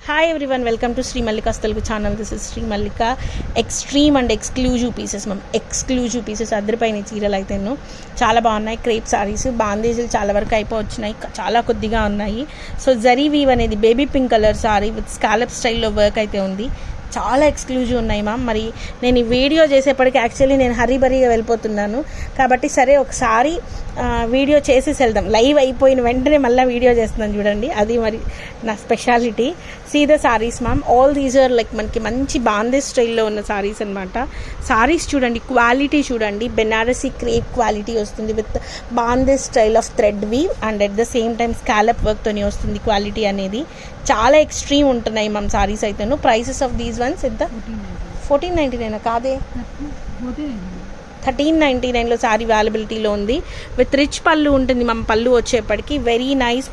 Hi everyone, welcome to Shri Mallika's Telugu channel. This is Shri Mallika. Extreme and exclusive pieces ma'am, exclusive pieces అద్దరిపైన చీరలు అయితేను చాలా బాగున్నాయి. క్రేప్ సారీస్, బాందేజీలు చాలా వరకు అయిపోవచ్చున్నాయి, చాలా కొద్దిగా ఉన్నాయి. సో జరీ వీవ్ అనేది baby pink colour sorry with scallop స్టైల్లో వర్క్ అయితే ఉంది. చాలా ఎక్స్క్లూజివ్ ఉన్నాయి మ్యామ్. మరి నేను ఈ వీడియో చేసేప్పటికి యాక్చువల్లీ నేను హరీబరీగా వెళ్ళిపోతున్నాను కాబట్టి సరే ఒకసారి వీడియో చేసేసి వెళ్దాం. లైవ్ అయిపోయిన వెంటనే మళ్ళీ వీడియో చేస్తున్నాను చూడండి, అది మరి నా speciality. See the saris ma'am, all these are like మనకి మంచి బాందేజ్ స్టైల్లో ఉన్న సారీస్ అనమాట. సారీస్ చూడండి, క్వాలిటీ చూడండి, బెనారసీ క్రేప్ క్వాలిటీ వస్తుంది with bandhej style of thread weave and at the same time scallop వర్క్తోనే వస్తుంది. క్వాలిటీ అనేది చాలా ఎక్స్ట్రీమ్ ఉంటున్నాయి మ్యామ్ సారీస్ అయితేను. ప్రైసెస్ ఆఫ్ దీస్ వన్స్ ఎంత? 1499 కాదే, 1399లో సారీ అవైలబిలిటీలో ఉంది. విత్ రిచ్ పళ్ళు ఉంటుంది మ్యామ్. పళ్ళు వచ్చేప్పటికి వెరీ నైస్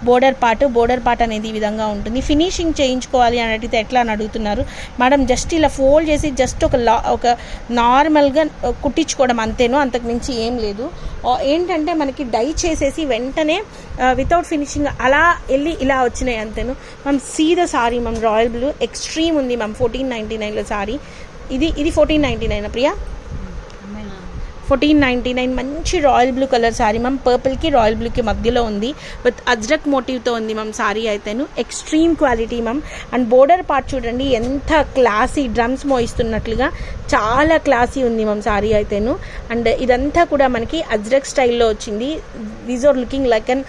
బోర్డర్ పార్ట్ అనేది ఈ విధంగా ఉంటుంది. ఫినిషింగ్ చేయించుకోవాలి అని అడిగితే ఎట్లా అని అడుగుతున్నారు మేడం. జస్ట్ ఇలా ఫోల్డ్ చేసి జస్ట్ ఒక నార్మల్గా కుట్టించుకోవడం అంతేనో, అంతకు మించి ఏం లేదు. ఏంటంటే మనకి డై చేసేసి వెంటనే వితౌట్ ఫినిషింగ్ అలా వెళ్ళి ఇలా వచ్చినాయి అంతేను ma'am. See the saree ma'am, royal blue extreme ఉంది మ్యామ్. 1499లో సారీ. ఇది 1499 ప్రియా, 1499 మంచి royal blue colour saree ma'am. పర్పుల్కి రాయల్ బ్లూకి మధ్యలో ఉంది విత్ అజ్రక్ మోటివ్తో ఉంది మ్యామ్ సారీ అయితేను. Extreme quality ma'am. And border part చూడండి ఎంత క్లాసీ, డ్రమ్స్ మోయిస్తున్నట్లుగా చాలా క్లాసీ ఉంది మ్యామ్ సారీ అయితేను. అండ్ ఇదంతా కూడా మనకి అజ్రక్ స్టైల్లో వచ్చింది. దీస్ ఆర్ లుకింగ్ లైక్ అన్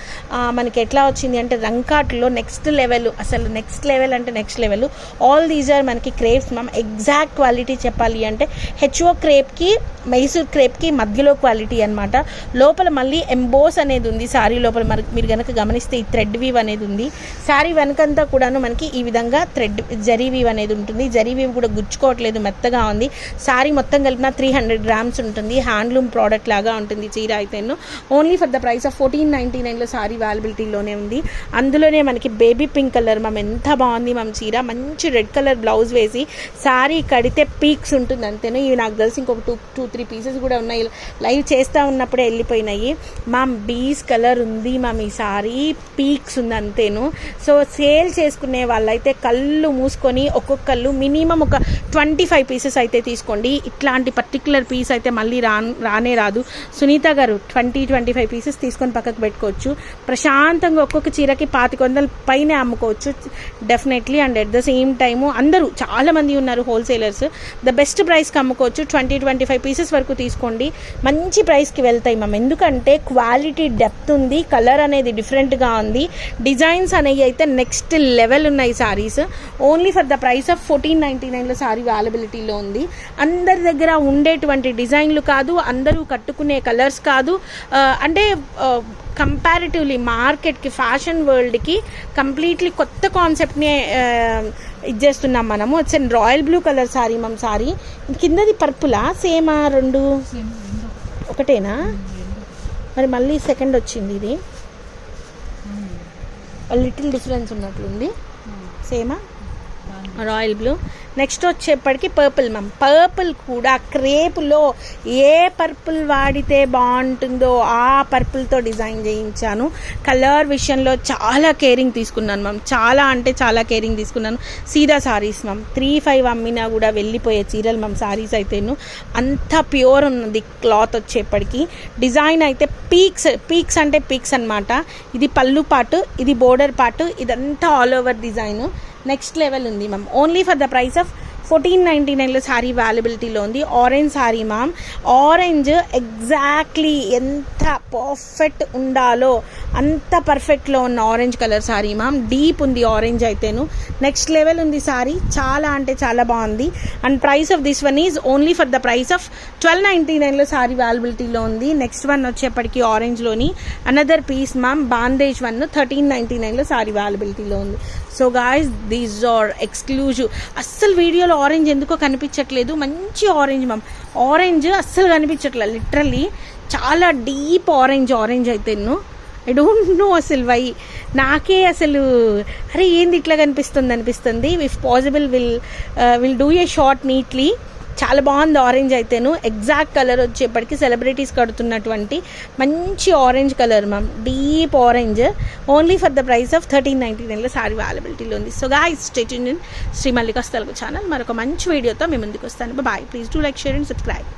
మనకి ఎట్లా వచ్చింది అంటే రంకాట్లో నెక్స్ట్ లెవెల్, అసలు నెక్స్ట్ లెవెల్ అంటే next level. All these are మనకి క్రేప్స్ మ్యామ్. ఎగ్జాక్ట్ క్వాలిటీ చెప్పాలి అంటే హెచ్ఓ క్రేప్కి మైసూర్ క్రేప్కి మధ్యలో క్వాలిటీ అనమాట. లోపల మళ్ళీ ఎంబోస్ అనేది ఉంది సారీ లోపల. మీరు కనుక గమనిస్తే ఈ థ్రెడ్ వీవ్ అనేది ఉంది. సారీ వెనకంతా కూడాను మనకి ఈ విధంగా థ్రెడ్ జరీ వీవ్ అనేది ఉంటుంది. జరీ వీవ్ కూడా గుచ్చుకోవట్లేదు, మెత్తగా ఉంది. సారీ మొత్తం కలిపిన 300 grams ఉంటుంది. హ్యాండ్లూమ్ ప్రోడక్ట్ లాగా ఉంటుంది చీర అయితేను. Only for the price of 1499లో సారీ అవైలబిలిటీలోనే ఉంది. అందులోనే మనకి బేబీ పింక్ కలర్ మ్యామ్, ఎంత బాగుంది మ్యామ్ చీర. మంచి రెడ్ కలర్ బ్లౌజ్ వేసి సారీ కడితే పీక్స్ ఉంటుంది అంతేను. ఇవి నాకు తెలిసి ఇంకొక 2-3 పీసెస్ కూడా ఉన్నాయి, లైవ్ చేస్తూ ఉన్నప్పుడే వెళ్ళిపోయినాయి మ్యామ్. బీస్ కలర్ ఉంది మ్యామ్ ఈ సారీ, పీక్స్ ఉంది అంతేను. సో సేల్ చేసుకునే వాళ్ళైతే కళ్ళు మూసుకొని ఒక్కొక్కళ్ళు మినిమం ఒక 25 pieces అయితే తీసుకోండి. ఇట్లాంటి పర్టికులర్ పీస్ అయితే మళ్ళీ రానే రాదు. సునీత గారు 20-25 pieces తీసుకొని పక్కకు పెట్టుకోవచ్చు. ప్రశాంతంగా ఒక్కొక్క చీరకి 2500 పైన అమ్ముకోవచ్చు definitely. And at the same time అందరూ చాలామంది ఉన్నారు హోల్సేలర్స్, ద బెస్ట్ ప్రైస్కి అమ్ముకోవచ్చు. 20-25 pieces వరకు తీసుకోండి, మంచి ప్రైస్కి వెళ్తాయి మ్యామ్. ఎందుకంటే క్వాలిటీ డెప్త్ ఉంది, కలర్ అనేది డిఫరెంట్గా ఉంది, డిజైన్స్ అనేవి అయితే నెక్స్ట్ లెవెల్ ఉన్నాయి sarees. Only for the price of 1499లో సారీ అవైలబిలిటీలో ఉంది. అందరి దగ్గర ఉండేటువంటి డిజైన్లు కాదు, అందరూ కట్టుకునే కలర్స్ కాదు. అంటే కంపారిటివ్లీ మార్కెట్కి, ఫ్యాషన్ వరల్డ్కి కంప్లీట్లీ కొత్త కాన్సెప్ట్ని ఇచ్చేస్తున్నాం మనము. It's and royal blue colour saree ma'am. Saree కిందది పర్పులా, సేమా? రెండు ఒకటేనా? మరి మళ్ళీ సెకండ్ వచ్చింది, ఇది లిటిల్ డిఫరెన్స్ ఉన్నట్లుంది. సేమా రాయల్ బ్లూ. నెక్స్ట్ వచ్చేప్పటికి పర్పుల్ మ్యామ్. పర్పుల్ కూడా క్రేప్లో ఏ పర్పుల్ వాడితే బాగుంటుందో ఆ పర్పుల్తో డిజైన్ చేయించాను. కలర్ విషయంలో చాలా కేరింగ్ తీసుకున్నాను మ్యామ్, చాలా అంటే చాలా కేరింగ్ తీసుకున్నాను. సీదా సారీస్ మ్యామ్, 3-5 అమ్మినా కూడా వెళ్ళిపోయే చీరలు మ్యామ్ సారీస్ అయితేను. అంత ప్యూర్ ఉన్నది క్లాత్ వచ్చేప్పటికి. డిజైన్ అయితే పీక్స్ అంటే పీక్స్ అనమాట. ఇది పళ్ళు పాటు, ఇది బోర్డర్ పాటు, ఇదంతా all over design next level ఉంది ma'am. Only for the price of 1499లో సారీ అవైలబిలిటీలో ఉంది. Orange saree ma'am. Orange exactly ఎంత పర్ఫెక్ట్ ఉండాలో అంత పర్ఫెక్ట్లో ఉన్న orange colour saree ma'am. Deep ఉంది ఆరెంజ్ అయితేను, నెక్స్ట్ లెవెల్ ఉంది సారీ. చాలా అంటే చాలా బాగుంది. And price of this one is only for the price of 1299లో సారీ అవైలబిలిటీలో ఉంది. నెక్స్ట్ వన్ వచ్చేప్పటికి ఆరెంజ్లోని another piece ma'am, bandhej one 1399లో సారీ అవైలబిలిటీలో ఉంది. So guys, these are exclusive. అస్సలు వీడియోలో ఆరెంజ్ ఎందుకో కనిపించట్లేదు, మంచి ఆరెంజ్ మ్యామ్. ఆరెంజ్ అస్సలు కనిపించట్లేదు, లిటరల్లీ చాలా డీప్ ఆరెంజ్ అయితే ఐ డోంట్ నో అసలు వై. నాకే అసలు అరే ఏంది ఇట్లా అనిపిస్తుంది. If possible will do a short neatly చాలా బాగుంది ఆరెంజ్ అయితేను. ఎగ్జాక్ట్ కలర్ వచ్చేప్పటికి సెలబ్రిటీస్ కడుతున్నటువంటి మంచి orange colour ma'am, deep orange. Only for the price of 1399లో సారీ అవైలబిలిటీలో ఉంది. So guys stay tuned in Shri Mallika's Telugu channel. మరొక మంచి వీడియోతో మేము ముందుకు వస్తాను. Bye. Please do like, share and subscribe.